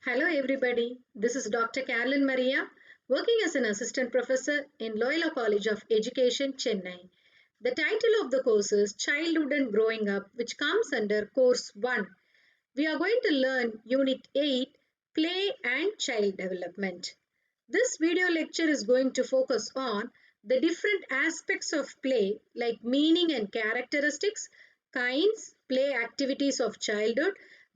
Hello, everybody. This is Dr. Carolyn Maria, working as an assistant professor in Loyola College of Education, Chennai. The title of the course is Childhood and Growing Up, which comes under Course 1. We are going to learn Unit 8 Play and Child Development. This video lecture is going to focus on the different aspects of play, like meaning and characteristics, kinds, play activities of childhood,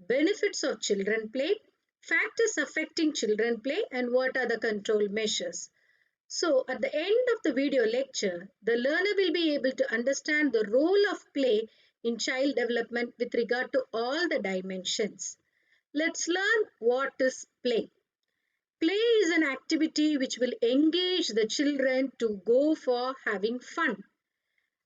benefits of children play, factors affecting children play, and what are the control measures. So, at the end of the video lecture, the learner will be able to understand the role of play in child development with regard to all the dimensions. Let's learn what is play. Play is an activity which will engage the children to go for having fun.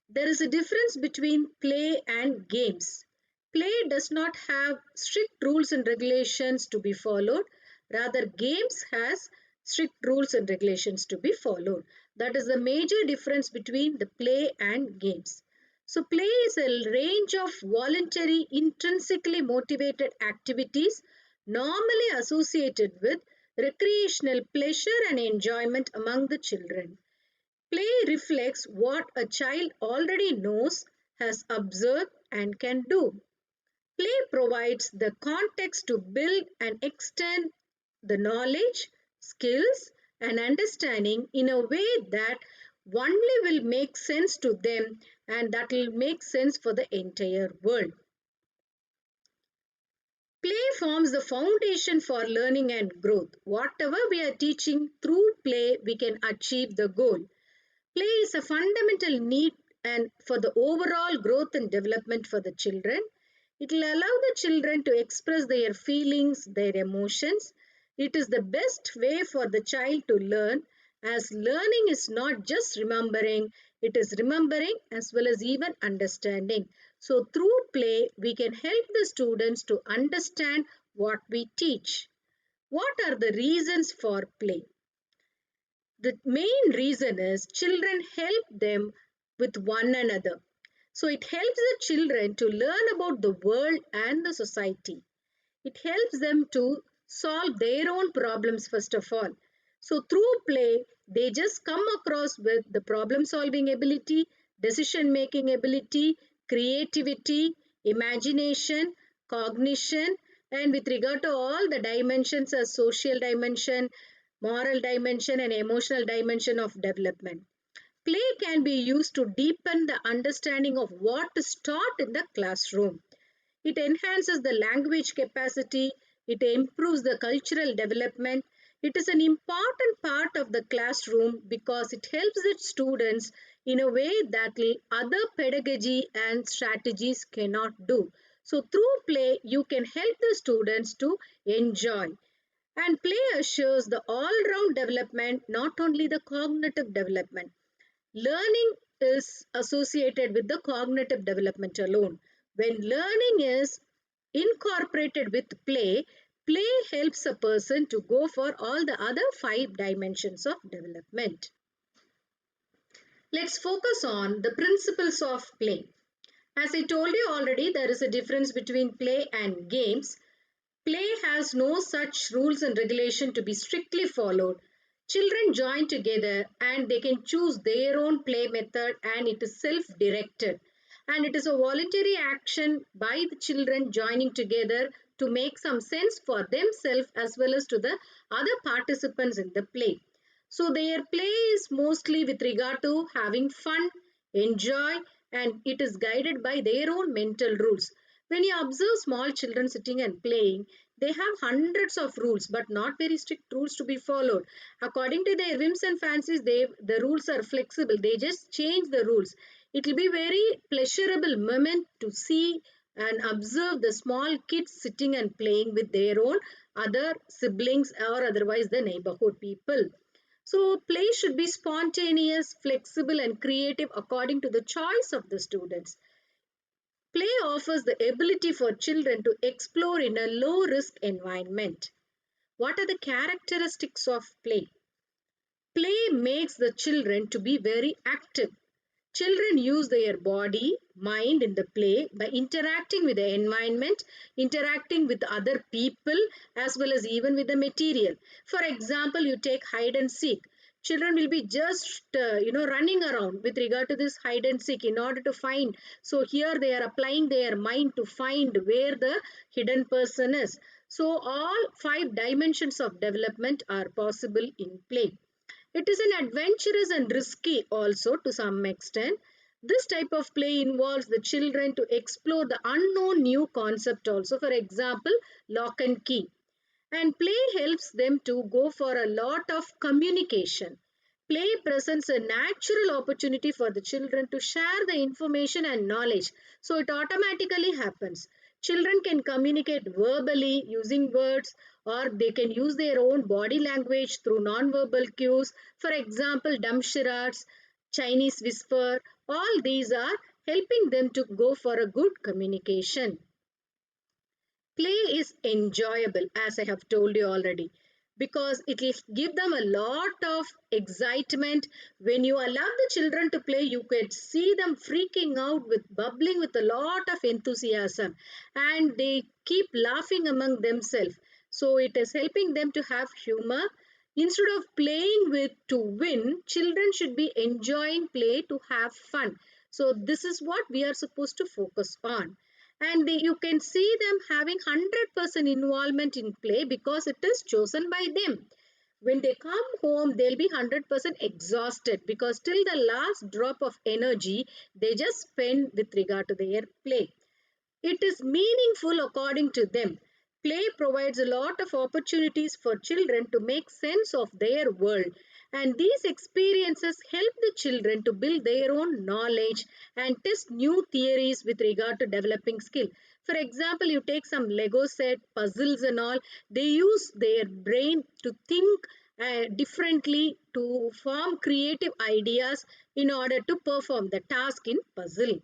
There is a difference between play and games. Play does not have strict rules and regulations to be followed. Rather, games has strict rules and regulations to be followed. That is the major difference between the play and games. So, play is a range of voluntary, intrinsically motivated activities normally associated with recreational pleasure and enjoyment among the children. Play reflects what a child already knows, has observed, and can do. Play provides the context to build and extend the knowledge, skills, and understanding in a way that only will make sense to them and that will make sense for the entire world. Play forms the foundation for learning and growth. Whatever we are teaching through play, we can achieve the goal. Play is a fundamental need and for the overall growth and development for the children. It will allow the children to express their feelings, their emotions. It is the best way for the child to learn, as learning is not just remembering, it is remembering as well as even understanding. So through play, we can help the students to understand what we teach. What are the reasons for play? The main reason is children help them with one another. So it helps the children to learn about the world and the society. It helps them to solve their own problems first of all. So through play, they just come across with the problem solving ability, decision making ability, creativity, imagination, cognition, and with regard to all the dimensions as social dimension, moral dimension, and emotional dimension of development. Play can be used to deepen the understanding of what is taught in the classroom. It enhances the language capacity, it improves the cultural development. It is an important part of the classroom because it helps the students in a way that other pedagogy and strategies cannot do. So through play, you can help the students to enjoy. And play assures the all-round development, not only the cognitive development. Learning is associated with the cognitive development alone. When learning is incorporated with play, play helps a person to go for all the other five dimensions of development. Let's focus on the principles of play. As I told you already, there is a difference between play and games. Play has no such rules and regulation to be strictly followed. Children join together and they can choose their own play method, and it is self-directed. And it is a voluntary action by the children joining together to make some sense for themselves as well as to the other participants in the play. So their play is mostly with regard to having fun, enjoy, and it is guided by their own mental rules. When you observe small children sitting and playing, they have hundreds of rules, but not very strict rules to be followed. According to their whims and fancies, the rules are flexible. They just change the rules. It will be very pleasurable moment to see and observe the small kids sitting and playing with their own other siblings or otherwise the neighborhood people. So play should be spontaneous, flexible, and creative according to the choice of the students. Play offers the ability for children to explore in a low risk environment. What are the characteristics of play? Play makes the children to be very active. Children use their body, mind in the play by interacting with the environment, interacting with other people, as well as even with the material. For example, you take hide and seek. Children will be just running around with regard to this hide and seek in order to find. So here they are applying their mind to find where the hidden person is. So all five dimensions of development are possible in play. It is an adventurous and risky also to some extent. This type of play involves the children to explore the unknown new concept also. For example, lock and key. And play helps them to go for a lot of communication. Play presents a natural opportunity for the children to share the information and knowledge. So it automatically happens. Children can communicate verbally using words, or they can use their own body language through non-verbal cues. For example, dumb charades, Chinese whisper, all these are helping them to go for a good communication. Play is enjoyable, as I have told you already, because it will give them a lot of excitement. When you allow the children to play, you can see them freaking out with bubbling with a lot of enthusiasm, and they keep laughing among themselves. So it is helping them to have humor. Instead of playing with to win, children should be enjoying play to have fun. So this is what we are supposed to focus on. And you can see them having 100% involvement in play because it is chosen by them. When they come home, they'll be 100% exhausted because till the last drop of energy they just spend with regard to their play. It is meaningful according to them. Play provides a lot of opportunities for children to make sense of their world, and these experiences help the children to build their own knowledge and test new theories with regard to developing skill. For example, you take some Lego set, puzzles and all, they use their brain to think differently to form creative ideas in order to perform the task in puzzle.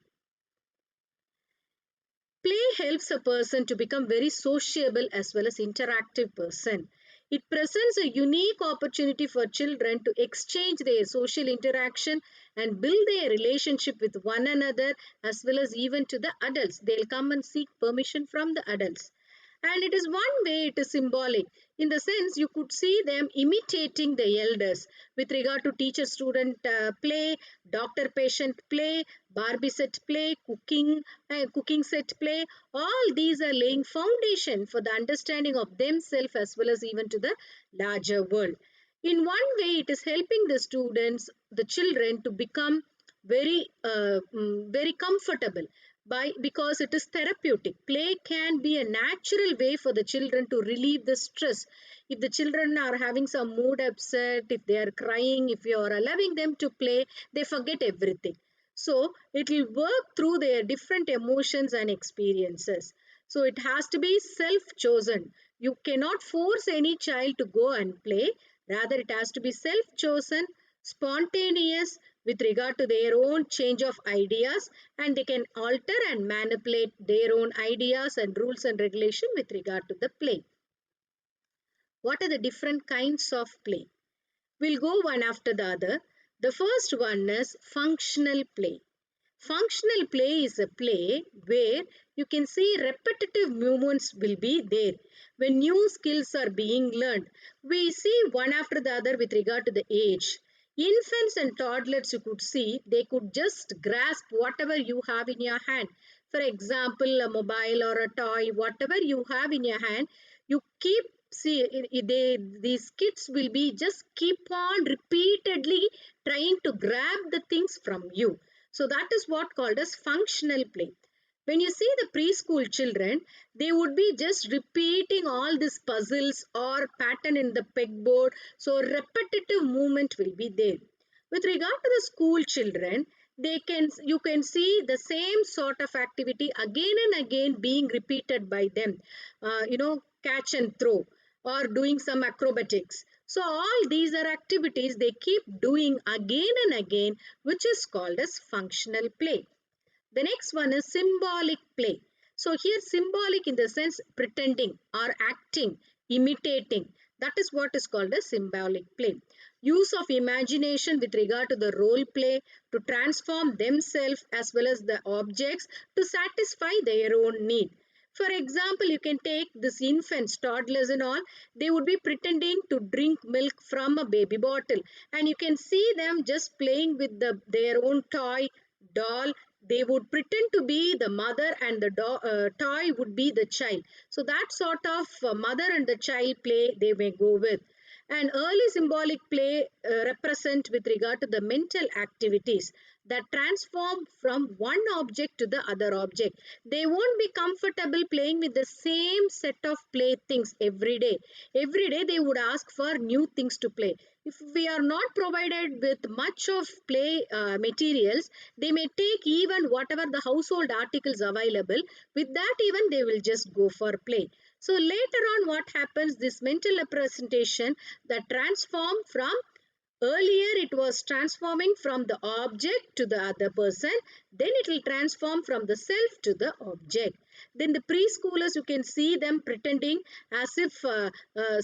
Play helps a person to become very sociable as well as interactive person. It presents a unique opportunity for children to exchange their social interaction and build their relationship with one another as well as even to the adults. They'll come and seek permission from the adults. And it is one way it is symbolic. In the sense, you could see them imitating the elders with regard to teacher student play, doctor patient play, Barbie set play, cooking set play. All these are laying foundation for the understanding of themselves as well as even to the larger world. In one way, it is helping the students, the children, to become very comfortable by because it is therapeutic. Play can be a natural way for the children to relieve the stress. If the children are having some mood upset, if they are crying, if you are allowing them to play, they forget everything. So it will work through their different emotions and experiences. So it has to be self chosen. You cannot force any child to go and play. Rather, it has to be self chosen, spontaneous with regard to their own change of ideas, and they can alter and manipulate their own ideas and rules and regulation with regard to the play. What are the different kinds of play? We'll go one after the other. The first one is functional play. Functional play is a play where you can see repetitive movements will be there. When new skills are being learned, we see one after the other with regard to the age. Infants and toddlers, you could see, they could just grasp whatever you have in your hand. For example, a mobile or a toy, whatever you have in your hand, you keep see these kids will be just keep on repeatedly trying to grab the things from you. So that is what called as functional play. When you see the preschool children, they would be just repeating all these puzzles or pattern in the pegboard. So repetitive movement will be there. With regard to the school children, you can see the same sort of activity again and again being repeated by them. Catch and throw or doing some acrobatics. So all these are activities they keep doing again and again, which is called as functional play. The next one is symbolic play. So here symbolic in the sense pretending or acting, imitating. That is what is called a symbolic play. Use of imagination with regard to the role play to transform themselves as well as the objects to satisfy their own need. For example, you can take this infants, toddlers and all, they would be pretending to drink milk from a baby bottle, and you can see them just playing with their own toy, doll. They would pretend to be the mother and the toy would be the child. So that sort of mother and the child play they may go with. And early symbolic play represent with regard to the mental activities that transform from one object to the other object. They won't be comfortable playing with the same set of playthings every day. Every day they would ask for new things to play. If we are not provided with much of play materials, they may take even whatever the household articles available. With that, even they will just go for play. So later on, what happens? This mental representation that transform from earlier it was transforming from the object to the other person, then it will transform from the self to the object. Then the preschoolers, you can see them pretending as if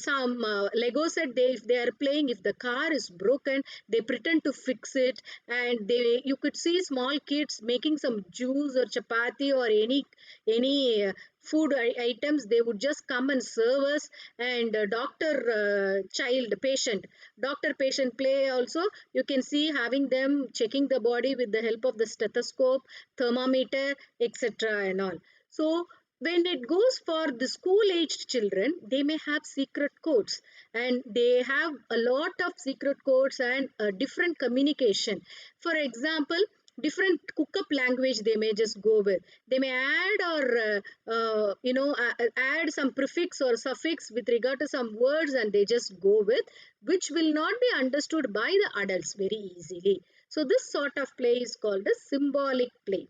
some Lego set, if they are playing, if the car is broken, they pretend to fix it. And you could see small kids making some juice or chapati or any food items. They would just come and serve us. And doctor child patient, doctor patient play also, you can see having them checking the body with the help of the stethoscope, thermometer, etc. and all. So when it goes for the school aged children, they may have secret codes, and they have a lot of secret codes and different communication. For example, different cook-up language they may just go with. They may add or add some prefix or suffix with regard to some words, and they just go with, which will not be understood by the adults very easily. So this sort of play is called a symbolic play.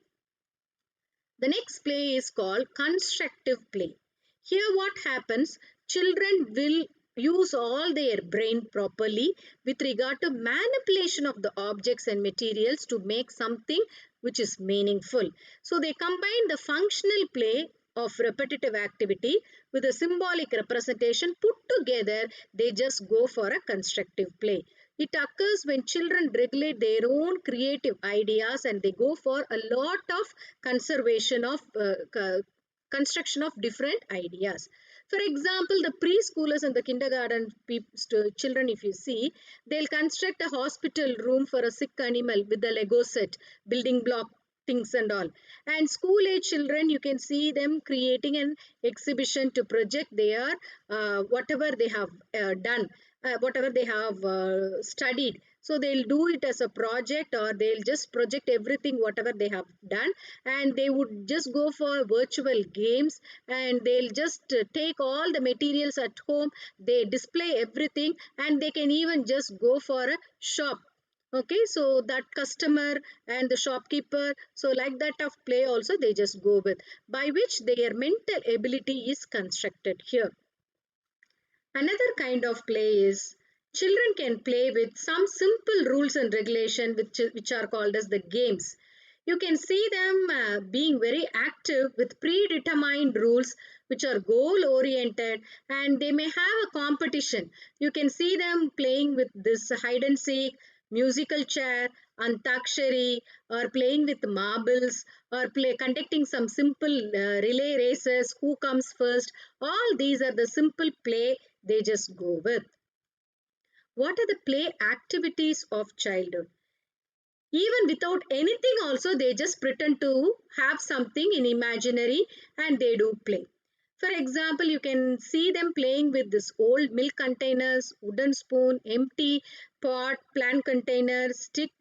The next play is called constructive play. Here what happens, children will use all their brain properly with regard to manipulation of the objects and materials to make something which is meaningful. So they combine the functional play of repetitive activity with a symbolic representation put together. They just go for a constructive play. It occurs when children regulate their own creative ideas and they go for a lot of conservation of construction of different ideas. For example, the preschoolers and the kindergarten children, if you see, they'll construct a hospital room for a sick animal with the Lego set, building block things and all. And school age children, you can see them creating an exhibition to project their whatever they have done, whatever they have studied. So they'll do it as a project, or they'll just project everything whatever they have done, and they would just go for virtual games, and they'll just take all the materials at home, they display everything, and they can even just go for a shop. Okay, so that customer and the shopkeeper, so like that of play also they just go with, by which their mental ability is constructed here. Another kind of play is children can play with some simple rules and regulation which are called as the games. You can see them being very active with predetermined rules which are goal oriented, and they may have a competition. You can see them playing with this hide and seek, musical chair, antakshari, or playing with marbles, or conducting some simple relay races, who comes first. All these are the simple play they just go with. What are the play activities of childhood? Even without anything also, they just pretend to have something in imaginary, and they do play. For example, you can see them playing with this old milk containers, wooden spoon, empty pot, plant container, stick,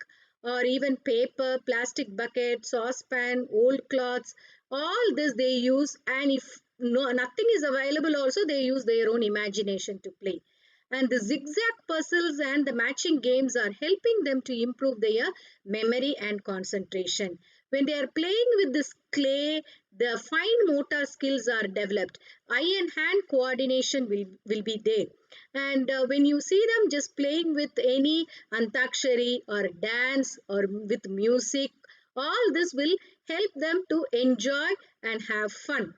or even paper, plastic bucket, saucepan, old cloths. All this they use, and if nothing is available also, they use their own imagination to play. And the zigzag puzzles and the matching games are helping them to improve their memory and concentration. When they are playing with this clay, the fine motor skills are developed. Eye and hand coordination will be there. And when you see them just playing with any antakshari or dance or with music, all this will help them to enjoy and have fun.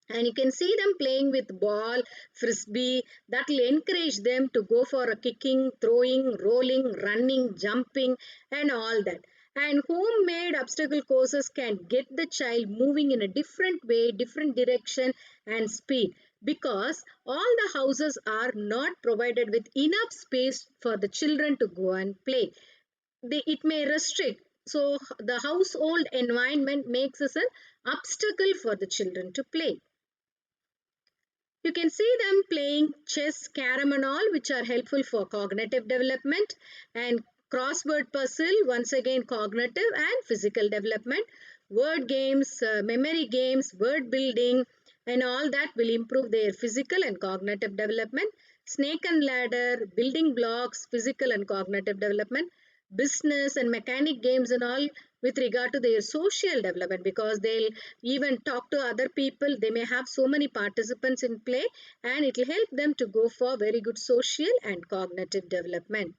And you can see them playing with ball, frisbee. That will encourage them to go for a kicking, throwing, rolling, running, jumping, and all that. And homemade obstacle courses can get the child moving in a different way, different direction and speed, because all the houses are not provided with enough space for the children to go and play. It may restrict, so the household environment makes us an obstacle for the children to play. You can see them playing chess, carom and all, which are helpful for cognitive development, and crossword puzzle, once again cognitive and physical development. Word games, memory games, word building and all that will improve their physical and cognitive development. Snake and ladder, building blocks, physical and cognitive development. Business and mechanic games and all with regard to their social development, because they'll even talk to other people. They may have so many participants in play, and it will help them to go for very good social and cognitive development.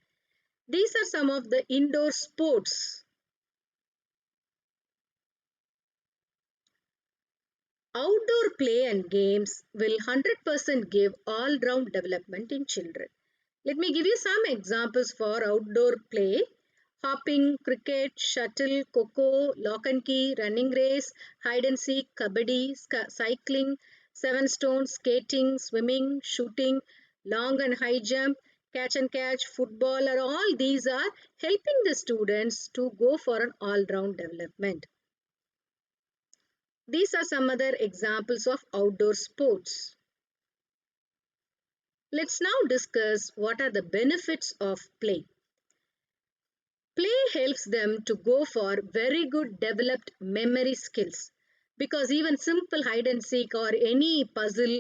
These are some of the indoor sports. Outdoor play and games will 100% give all-round development in children. Let me give you some examples for outdoor play. Hopping, cricket, shuttle, coco, lock and key, running race, hide and seek, kabaddi, cycling, seven stones, skating, swimming, shooting, long and high jump, catch and catch, football, are all these are helping the students to go for an all-round development. These are some other examples of outdoor sports. Let's now discuss what are the benefits of play. Play helps them to go for very good developed memory skills, because even simple hide and seek or any puzzle,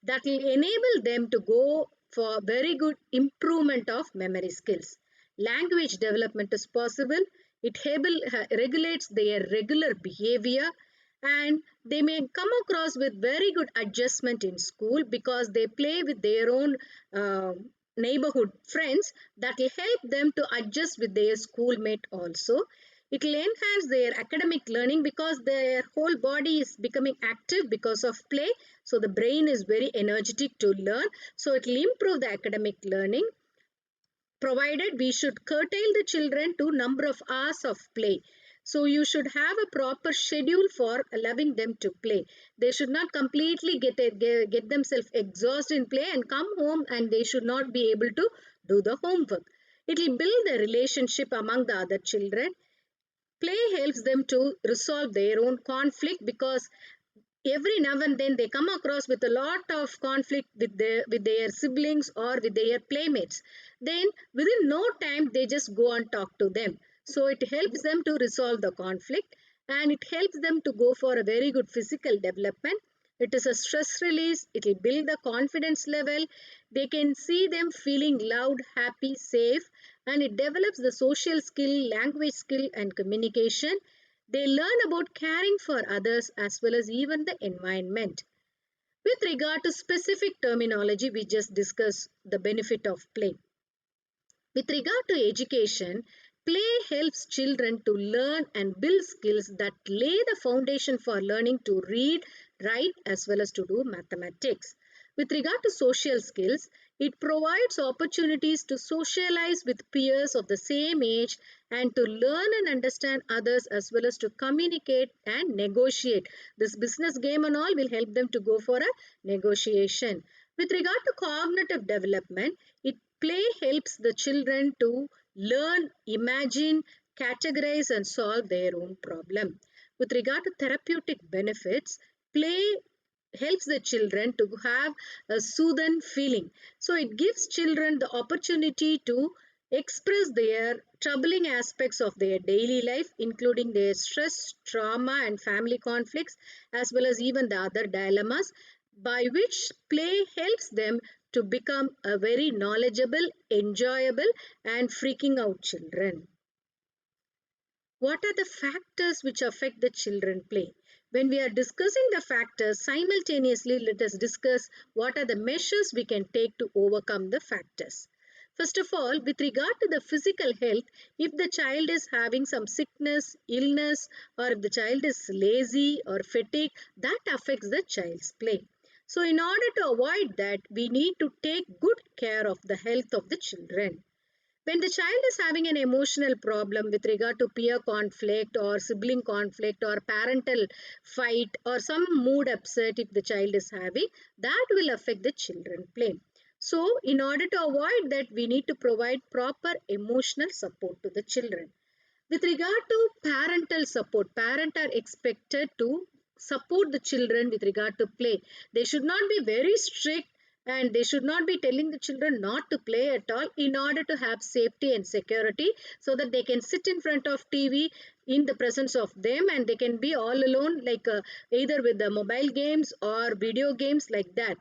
that will enable them to go for very good improvement of memory skills. Language development is possible. It regulates their regular behavior, and they may come across with very good adjustment in school because they play with their own uh, neighborhood friends. That will help them to adjust with their schoolmate also. It will enhance their academic learning because their whole body is becoming active because of play. So the brain is very energetic to learn. So it will improve the academic learning, provided we should curtail the children to number of hours of play. So you should have a proper schedule for allowing them to play. They should not completely get themselves exhausted in play and come home, and they should not be able to do the homework. It will build the relationship among the other children. Play helps them to resolve their own conflict, because every now and then they come across with a lot of conflict with their siblings or with their playmates. Then within no time they just go and talk to them. So it helps them to resolve the conflict, and it helps them to go for a very good physical development. It is a stress release. It will build the confidence level. They can see them feeling loud, happy, safe, and it develops the social skill, language skill and communication. They learn about caring for others as well as even the environment. With regard to specific terminology, we just discussed the benefit of play. With regard to education, play helps children to learn and build skills that lay the foundation for learning to read, write, as well as to do mathematics. With regard to social skills, it provides opportunities to socialize with peers of the same age and to learn and understand others as well as to communicate and negotiate. This business game and all will help them to go for a negotiation. With regard to cognitive development, it play helps the children to learn, imagine, categorize and solve their own problem. With regard to therapeutic benefits, play helps the children to have a soothed feeling. So it gives children the opportunity to express their troubling aspects of their daily life, including their stress, trauma and family conflicts, as well as even the other dilemmas, by which play helps them to become a very knowledgeable, enjoyable and freaking out children. What are the factors which affect the children play? When we are discussing the factors, simultaneously let us discuss what are the measures we can take to overcome the factors. First of all, with regard to the physical health, if the child is having some sickness, illness, or if the child is lazy or fatigue, that affects the child's play. So, in order to avoid that, we need to take good care of the health of the children. When the child is having an emotional problem with regard to peer conflict or sibling conflict or parental fight or some mood upset if the child is having, that will affect the children play. So in order to avoid that, we need to provide proper emotional support to the children. With regard to parental support, parents are expected to support the children with regard to play. They should not be very strict and they should not be telling the children not to play at all in order to have safety and security so that they can sit in front of TV in the presence of them and they can be all alone like either with the mobile games or video games like that.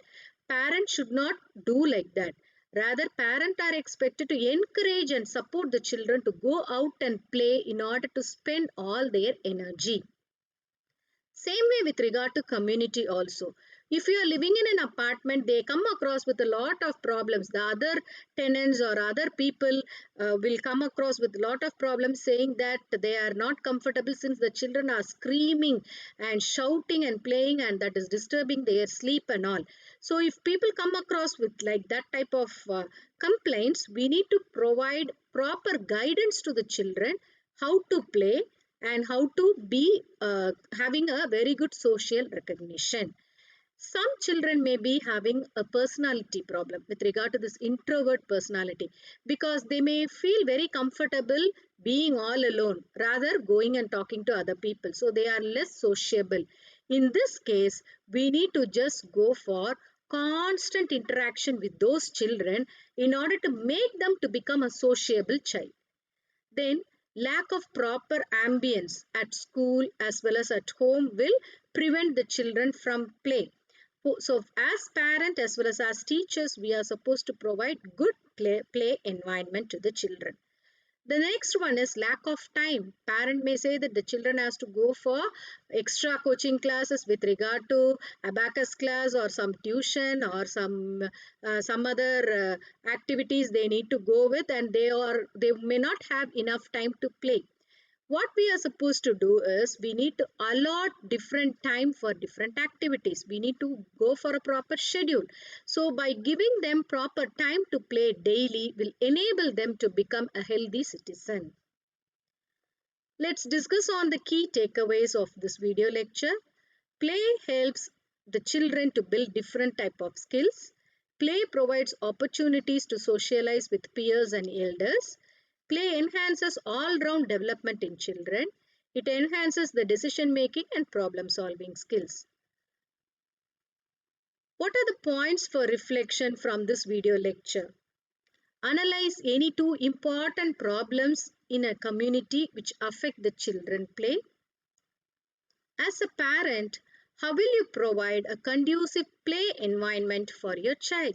Parents should not do like that. Rather, parents are expected to encourage and support the children to go out and play in order to spend all their energy. Same way with regard to community also. If you are living in an apartment, they come across with a lot of problems. The other tenants or other people will come across with a lot of problems saying that they are not comfortable since the children are screaming and shouting and playing and that is disturbing their sleep and all. So if people come across with like that type of complaints, we need to provide proper guidance to the children how to play and how to be having a very good social recognition. Some children may be having a personality problem with regard to this introvert personality because they may feel very comfortable being all alone rather going and talking to other people. So they are less sociable. In this case, we need to just go for constant interaction with those children in order to make them to become a sociable child. Then lack of proper ambience at school as well as at home will prevent the children from play. So as parent as well as teachers, we are supposed to provide good play environment to the children. The next one is lack of time. Parent may say that the children has to go for extra coaching classes with regard to abacus class or some tuition or some other activities they need to go with, and they may not have enough time to play. What we are supposed to do is we need to allot different time for different activities. We need to go for a proper schedule. So by giving them proper time to play daily will enable them to become a healthy citizen. Let's discuss on the key takeaways of this video lecture. Play helps the children to build different type of skills. Play provides opportunities to socialize with peers and elders. Play enhances all-round development in children. It enhances the decision making and problem solving skills. What are the points for reflection from this video lecture? Analyze any two important problems in a community which affect the children play. As a parent, how will you provide a conducive play environment for your child?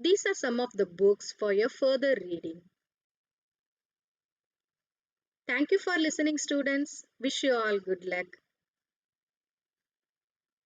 These are some of the books for your further reading. Thank you for listening, students. Wish you all good luck.